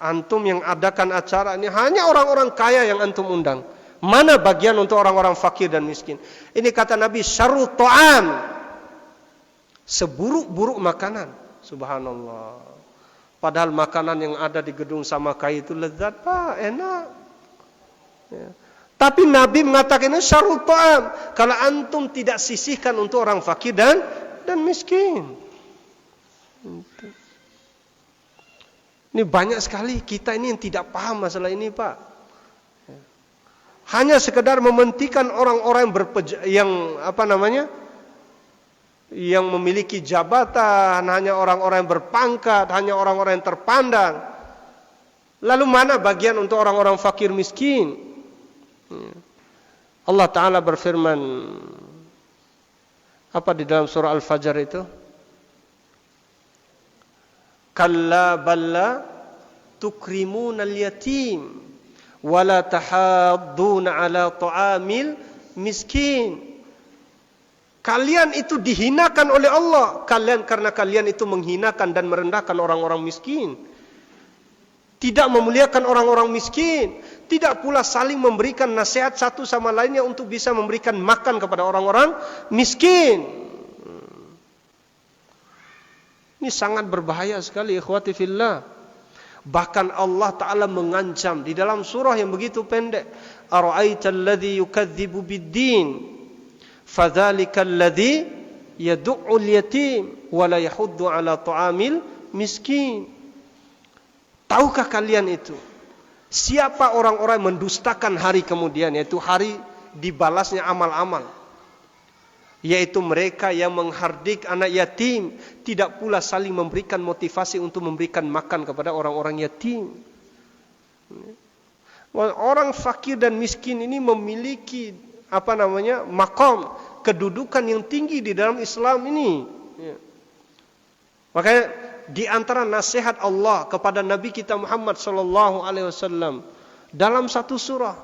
Antum yang adakan acara ini hanya orang-orang kaya yang antum undang. Mana bagian untuk orang-orang fakir dan miskin? Ini kata Nabi, syarrut ta'am. Seburuk-buruk makanan. Subhanallah. Padahal makanan yang ada di gedung Samakai itu lezat Pak, enak. Ya. Tapi Nabi mengatakan ini syarrut ta'am. Kalau antum tidak sisihkan untuk orang fakir dan miskin. Ini banyak sekali kita ini yang tidak paham masalah ini Pak. Hanya sekedar mementingkan orang-orang yang memiliki jabatan, hanya orang-orang yang berpangkat, hanya orang-orang yang terpandang. Lalu mana bagian untuk orang-orang fakir miskin? Allah Ta'ala berfirman apa di dalam surah Al-Fajr itu? Kalla balla tukrimunal yatim wa la tahadduna ala ta'amil miskin. Kalian itu dihinakan oleh Allah. Karena kalian itu menghinakan dan merendahkan orang-orang miskin. Tidak memuliakan orang-orang miskin. Tidak pula saling memberikan nasihat satu sama lainnya untuk bisa memberikan makan kepada orang-orang miskin. Ini sangat berbahaya sekali, ikhwati fillah. Bahkan Allah Ta'ala mengancam di dalam surah yang begitu pendek. Ara'aital ladzi yukadzibu bid-din. Fadzalikal ladzi yad'ul yatim wa la yahuddu 'ala ta'amil miskin. Tahukah kalian itu? Siapa orang-orang yang mendustakan hari kemudian, yaitu hari dibalasnya amal-amal. Yaitu mereka yang menghardik anak yatim, tidak pula saling memberikan motivasi untuk memberikan makan kepada orang-orang yatim. Orang fakir dan miskin ini memiliki maqam, kedudukan yang tinggi di dalam Islam ini. Makanya di antara nasihat Allah kepada Nabi kita Muhammad sallallahu alaihi wasallam dalam satu surah,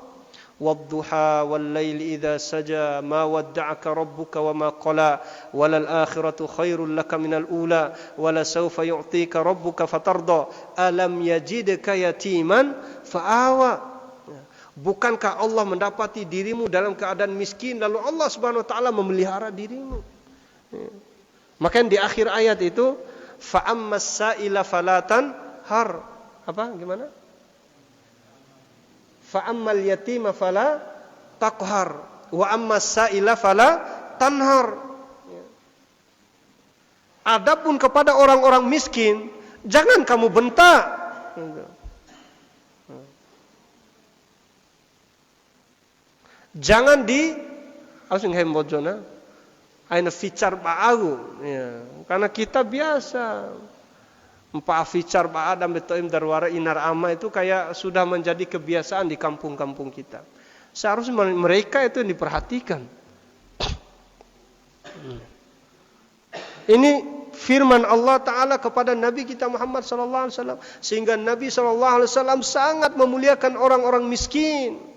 wadduha wal laili idza saja ma wadda'aka rabbuka wama qala walal akhiratu khairul laka minal ula wala sawfa yu'tika rabbuka fatarda alam yajidka yatiman fa'awa. Bukankah Allah mendapati dirimu dalam keadaan miskin lalu Allah Subhanahu wa taala memelihara dirimu? Maka di akhir ayat itu fa ammas sa'ila falatan har gimana? Fa ammal yatima fala taqhar wa ammas sa'ila fala tanhar. Adapun kepada orang-orang miskin jangan kamu bentak. Jangan langsung hembojona aina ficar ba'agu ya, karena kita biasa ficar ba'adam betoim darwara inar ama itu kayak sudah menjadi kebiasaan di kampung-kampung kita. Seharusnya mereka itu yang diperhatikan. Ini firman Allah Ta'ala kepada Nabi kita Muhammad SAW, sehingga Nabi SAW sangat memuliakan orang-orang miskin.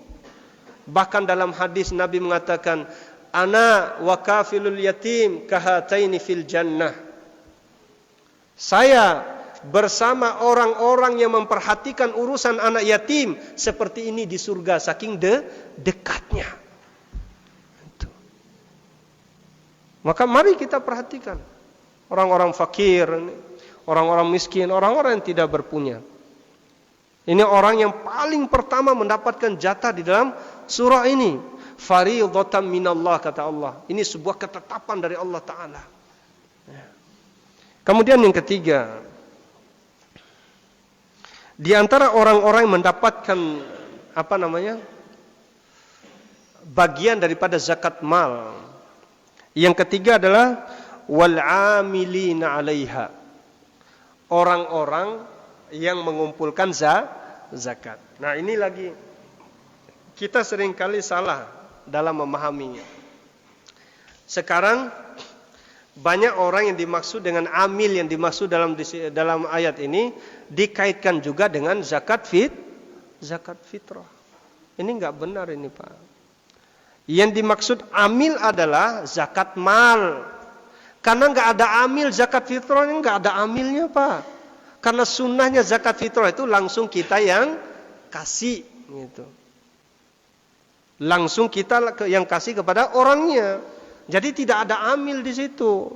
Bahkan dalam hadis Nabi mengatakan, ana wa kafilul yatim kahataini fil jannah. Saya bersama orang-orang yang memperhatikan urusan anak yatim seperti ini di surga, saking dekatnya. Maka mari kita perhatikan orang-orang fakir, orang-orang miskin, orang-orang yang tidak berpunya. Ini orang yang paling pertama mendapatkan jatah di dalam surah ini. Fariidatan minallah, kata Allah. Ini sebuah ketetapan dari Allah Ta'ala. Kemudian yang ketiga, di antara orang-orang yang mendapatkan bagian daripada zakat mal, yang ketiga adalah wal 'amilina 'alaiha. Orang-orang yang mengumpulkan zakat. Nah, ini lagi kita seringkali salah dalam memahaminya. Sekarang banyak orang yang dimaksud dengan amil yang dimaksud dalam ayat ini dikaitkan juga dengan zakat fitrah. Ini enggak benar ini, Pak. Yang dimaksud amil adalah zakat mal. Karena enggak ada amil zakat fitrah, enggak ada amilnya, Pak. Karena sunnahnya zakat fitrah itu langsung kita yang kasih gitu. Langsung kita yang kasih kepada orangnya. Jadi tidak ada amil di situ.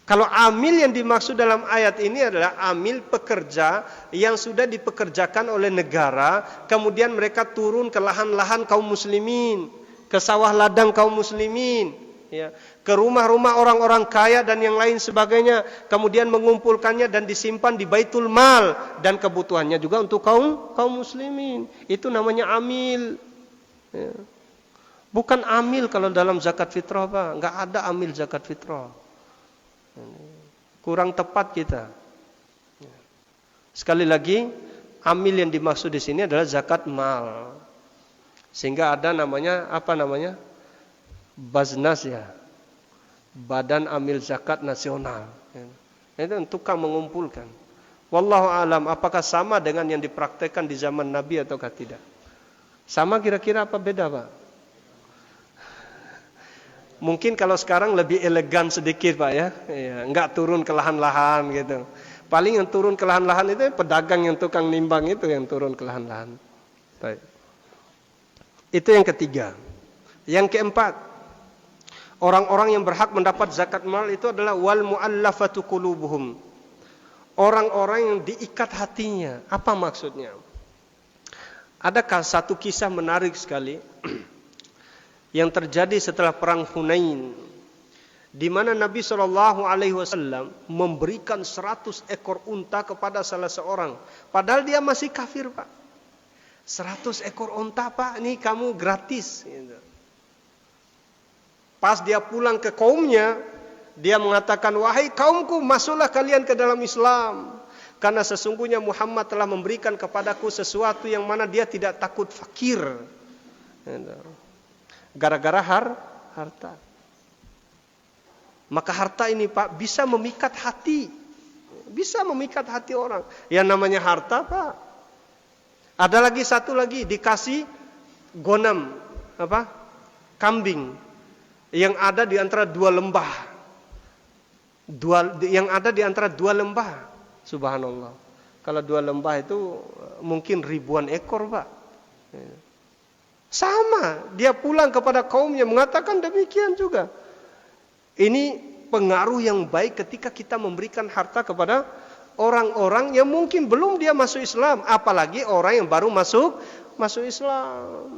Kalau amil yang dimaksud dalam ayat ini adalah amil pekerja yang sudah dipekerjakan oleh negara, kemudian mereka turun ke lahan-lahan kaum muslimin, ke sawah ladang kaum muslimin, ya, ke rumah-rumah orang-orang kaya dan yang lain sebagainya, kemudian mengumpulkannya dan disimpan di Baitul Mal dan kebutuhannya juga untuk kaum muslimin. Itu namanya amil. Ya. Bukan amil kalau dalam zakat fitrah, Pak. Enggak ada amil zakat fitrah. Kurang tepat kita. Sekali lagi, amil yang dimaksud di sini adalah zakat mal. Sehingga ada namanya Baznas ya. Badan Amil Zakat Nasional. Itu tukang mengumpulkan. Wallahu alam, apakah sama dengan yang dipraktekkan di zaman Nabi ataukah tidak? Sama kira-kira apa beda, Pak? Mungkin kalau sekarang lebih elegan sedikit, Pak ya. Enggak turun ke lahan-lahan gitu. Paling yang turun ke lahan-lahan itu pedagang yang tukang nimbang itu yang turun ke lahan-lahan. Baik. Itu yang ketiga. Yang keempat, orang-orang yang berhak mendapat zakat mal itu adalah wal muallafatu qulubuhum. Orang-orang yang diikat hatinya. Apa maksudnya? Ada satu kisah menarik sekali yang terjadi setelah perang Hunain, di mana Nabi SAW memberikan 100 ekor unta kepada salah seorang, padahal dia masih kafir, Pak. 100 ekor unta, Pak, ini kamu gratis. Pas dia pulang ke kaumnya, dia mengatakan, wahai kaumku, masuklah kalian ke dalam Islam, karena sesungguhnya Muhammad telah memberikan kepadaku sesuatu yang mana dia tidak takut fakir. Gara-gara harta. Maka harta ini, Pak, bisa memikat hati. Bisa memikat hati orang. Yang namanya harta, Pak. Ada lagi satu lagi, dikasih gonam, kambing yang ada di antara dua lembah. Yang ada di antara dua lembah. Subhanallah. Kalau dua lembah itu mungkin ribuan ekor, Pak. Sama, dia pulang kepada kaumnya mengatakan demikian juga. Ini pengaruh yang baik ketika kita memberikan harta kepada orang-orang yang mungkin belum dia masuk Islam, apalagi orang yang baru masuk Islam.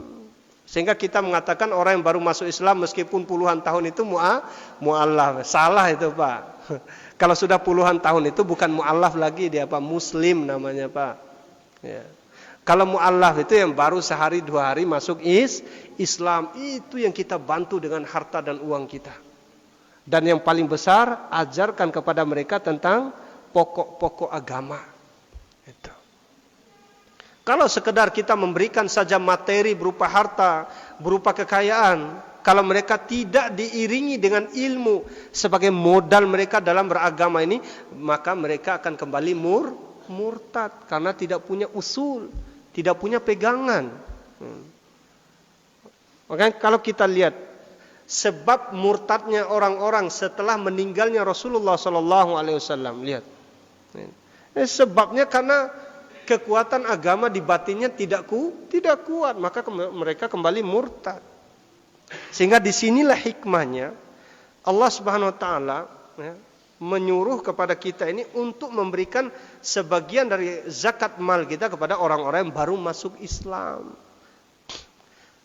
Sehingga kita mengatakan orang yang baru masuk Islam meskipun puluhan tahun itu mu'allaf. Salah itu, Pak. Kalau sudah puluhan tahun itu bukan mu'allaf lagi, dia muslim namanya, Pak. Ya. Kalau mu'allaf itu yang baru sehari 2 hari masuk Islam, itu yang kita bantu dengan harta dan uang kita. Dan yang paling besar, ajarkan kepada mereka tentang pokok-pokok agama. Itu. Kalau sekedar kita memberikan saja materi berupa harta, berupa kekayaan, kalau mereka tidak diiringi dengan ilmu sebagai modal mereka dalam beragama ini, maka mereka akan kembali murtad karena tidak punya usul, tidak punya pegangan. Makanya kalau kita lihat sebab murtadnya orang-orang setelah meninggalnya Rasulullah SAW, lihat. Sebabnya karena kekuatan agama di batinnya tidak kuat, maka mereka kembali murtad. Sehingga disinilah hikmahnya Allah Subhanahu Wa Taala menyuruh kepada kita ini untuk memberikan sebagian dari zakat mal kita kepada orang-orang yang baru masuk Islam.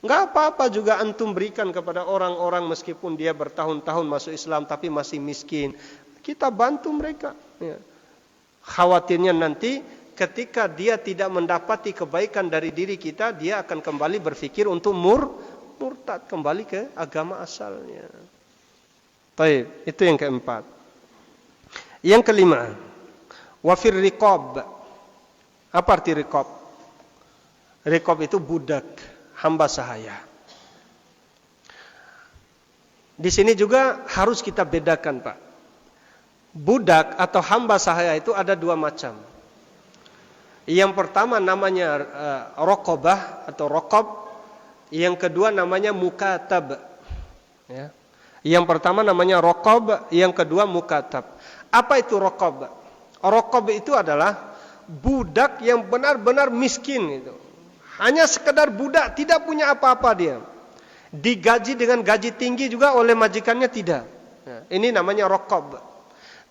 Enggak apa-apa juga antum berikan kepada orang-orang meskipun dia bertahun-tahun masuk Islam tapi masih miskin. Kita bantu mereka. Khawatirnya nanti ketika dia tidak mendapati kebaikan dari diri kita, dia akan kembali berpikir untuk murtad, kembali ke agama asalnya. Baik, itu yang keempat. Yang kelima, wafir riqab. Apa arti riqab? Riqab itu budak, hamba sahaya. Di sini juga harus kita bedakan, Pak. Budak atau hamba sahaya itu ada 2 macam. Yang pertama namanya raqabah atau raqab. Yang kedua namanya mukatab. Ya. Yang pertama namanya raqab, yang kedua mukatab. Apa itu raqab? Raqab itu adalah budak yang benar-benar miskin itu. Hanya sekedar budak, tidak punya apa-apa dia. Digaji dengan gaji tinggi juga oleh majikannya tidak. Nah, ini namanya raqab.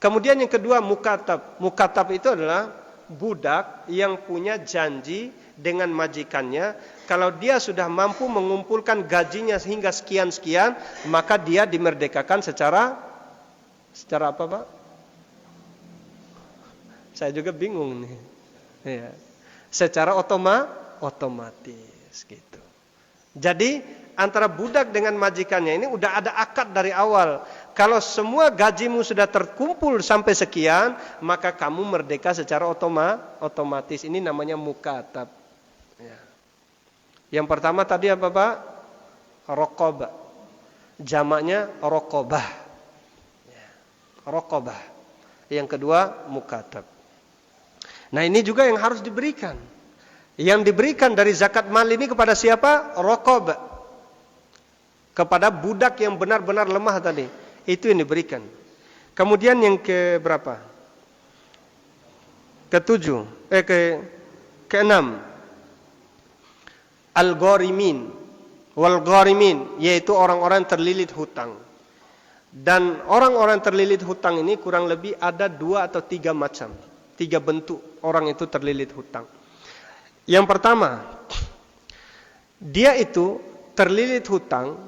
Kemudian yang kedua mukatab. Mukatab itu adalah budak yang punya janji dengan majikannya, kalau dia sudah mampu mengumpulkan gajinya hingga sekian-sekian, maka dia dimerdekakan secara apa, Pak? Saya juga bingung nih. Ya. Secara otomatis gitu. Jadi antara budak dengan majikannya ini udah ada akad dari awal. Kalau semua gajimu sudah terkumpul sampai sekian, maka kamu merdeka secara otomatis. Ini namanya mukatab. Ya. Yang pertama tadi apa, Pak? Raqabah. Jamaknya raqabah. Ya. Raqabah. Yang kedua mukatab. Nah, ini juga yang harus diberikan. Yang diberikan dari zakat mal ini kepada siapa? Raqab. Kepada budak yang benar-benar lemah tadi. Itu yang diberikan. Kemudian yang ke berapa? Keenam. Al-gharimin wal gharimin, yaitu orang-orang terlilit hutang. Dan orang-orang terlilit hutang ini kurang lebih ada 2 atau 3 macam. 3 bentuk orang itu terlilit hutang. Yang pertama, dia itu terlilit hutang,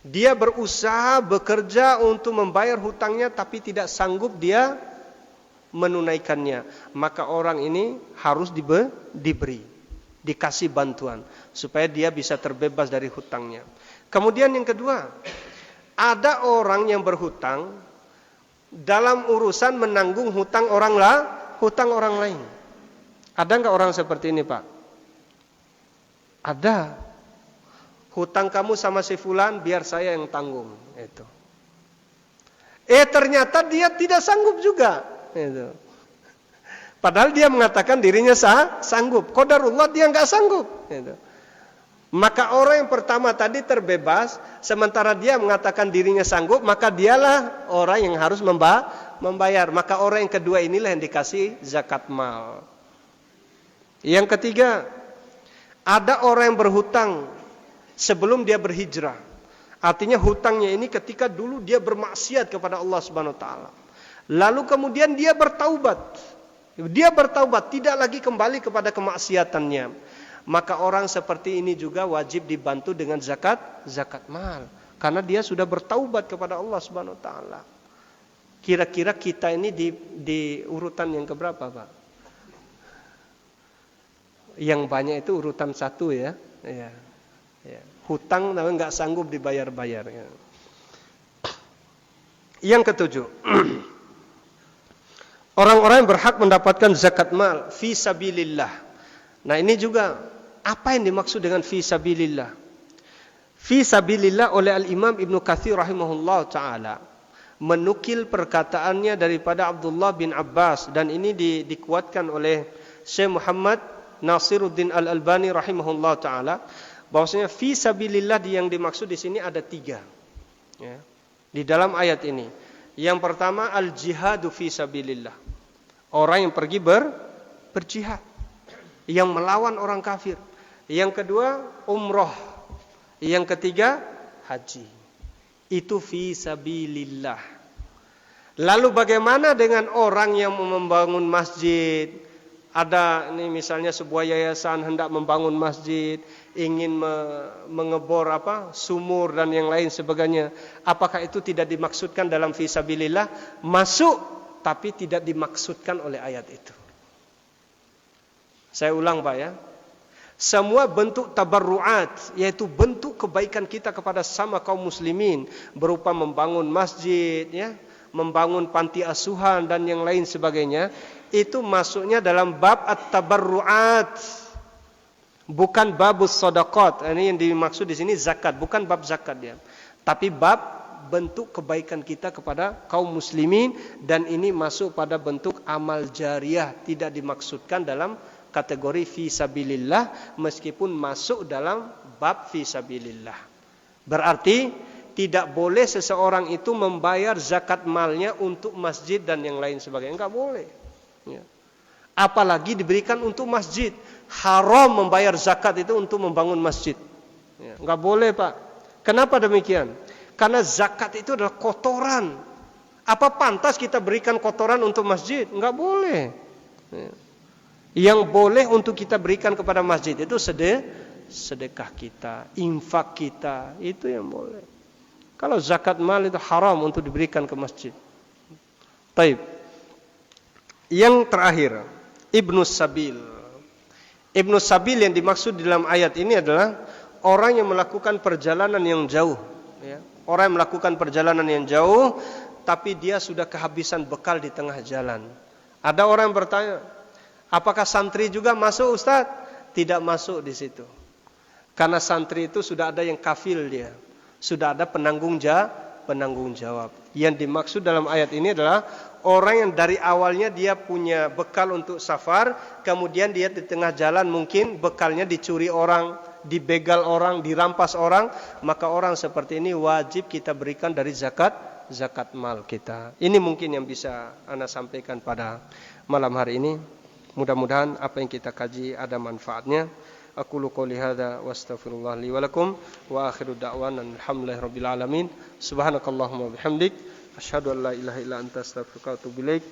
dia berusaha bekerja untuk membayar hutangnya tapi tidak sanggup dia menunaikannya. Maka orang ini harus diberi, dikasih bantuan supaya dia bisa terbebas dari hutangnya. Kemudian yang kedua, ada orang yang berhutang dalam urusan menanggung hutang orang lain. Ada enggak orang seperti ini, Pak? Ada. Hutang kamu sama si fulan biar saya yang tanggung, itu. Ternyata dia tidak sanggup juga, itu. Padahal dia mengatakan dirinya sanggup. Qadarullah dia enggak sanggup, itu. Maka orang yang pertama tadi terbebas, sementara dia mengatakan dirinya sanggup, maka dialah orang yang harus membayar. Maka orang yang kedua inilah yang dikasih zakat mal. Yang ketiga, ada orang yang berhutang sebelum dia berhijrah. Artinya hutangnya ini ketika dulu dia bermaksiat kepada Allah Subhanahu wa taala. Lalu kemudian dia bertaubat. Dia bertaubat, tidak lagi kembali kepada kemaksiatannya. Maka orang seperti ini juga wajib dibantu dengan zakat mal, karena dia sudah bertaubat kepada Allah Subhanahu wa taala. Kira-kira kita ini di urutan yang keberapa, Pak? Yang banyak itu urutan 1 ya. Ya. Hutang tapi enggak sanggup dibayar-bayar. Ya. Yang ketujuh, orang-orang yang berhak mendapatkan zakat mal fi sabilillah. Nah, ini juga apa yang dimaksud dengan fi sabilillah? Fi sabilillah oleh Al-Imam Ibnu Katsir rahimahullah taala menukil perkataannya daripada Abdullah bin Abbas, dan ini dikuatkan oleh Syekh Muhammad Nasiruddin Al-Albani rahimahullah taala, bahwasanya fi sabilillah yang dimaksud di sini ada 3. Ya. Di dalam ayat ini. Yang pertama al-jihadu fi sabilillah. Orang yang pergi berjihad, yang melawan orang kafir. Yang kedua umroh. Yang ketiga haji. Itu fi sabilillah. Lalu bagaimana dengan orang yang membangun masjid? Ada ini misalnya sebuah yayasan hendak membangun masjid, ingin mengebor sumur dan yang lain sebagainya. Apakah itu tidak dimaksudkan dalam fi sabilillah? Masuk, tapi tidak dimaksudkan oleh ayat itu. Saya ulang, Pak ya. Semua bentuk tabarruat, yaitu bentuk kebaikan kita kepada sama kaum muslimin, berupa membangun masjid, ya, membangun panti asuhan dan yang lain sebagainya, itu masuknya dalam bab at-tabarruat, bukan babus shadaqat. Ini yang dimaksud di sini zakat, bukan bab zakat ya, tapi bab bentuk kebaikan kita kepada kaum muslimin, dan ini masuk pada bentuk amal jariyah, tidak dimaksudkan dalam kategori fi sabilillah, meskipun masuk dalam bab fi sabilillah. Berarti tidak boleh seseorang itu membayar zakat malnya untuk masjid dan yang lain sebagainya, enggak boleh. Ya. Apalagi diberikan untuk masjid. Haram membayar zakat itu untuk membangun masjid. Ya. Enggak boleh, Pak. Kenapa demikian? Karena zakat itu adalah kotoran. Apa pantas kita berikan kotoran untuk masjid? Enggak boleh. Ya. Yang boleh untuk kita berikan kepada masjid itu sedekah kita, infak kita, itu yang boleh. Kalau zakat mal itu haram untuk diberikan ke masjid. Taib. Yang terakhir, Ibnu Sabil. Ibnu Sabil yang dimaksud dalam ayat ini adalah orang yang melakukan perjalanan yang jauh. Ya. Orang yang melakukan perjalanan yang jauh, tapi dia sudah kehabisan bekal di tengah jalan. Ada orang yang bertanya, apakah santri juga masuk, Ustaz? Tidak masuk di situ. Karena santri itu sudah ada yang kafil dia. Sudah ada penanggung penanggung jawab. Yang dimaksud dalam ayat ini adalah orang yang dari awalnya dia punya bekal untuk safar, kemudian dia di tengah jalan mungkin bekalnya dicuri orang, dibegal orang, dirampas orang, maka orang seperti ini wajib kita berikan dari zakat mal kita. Ini mungkin yang bisa ana sampaikan pada malam hari ini. Mudah-mudahan apa yang kita kaji ada manfaatnya. Aqulu qouli hadza wa astaghfirullah li wa lakum wa akhiru da'wana alhamdulillahirabbil alamin. Subhanakallahumma wa bihamdik asyhadu an la ilaha illa anta astaghfiruka wa atubu ilaik.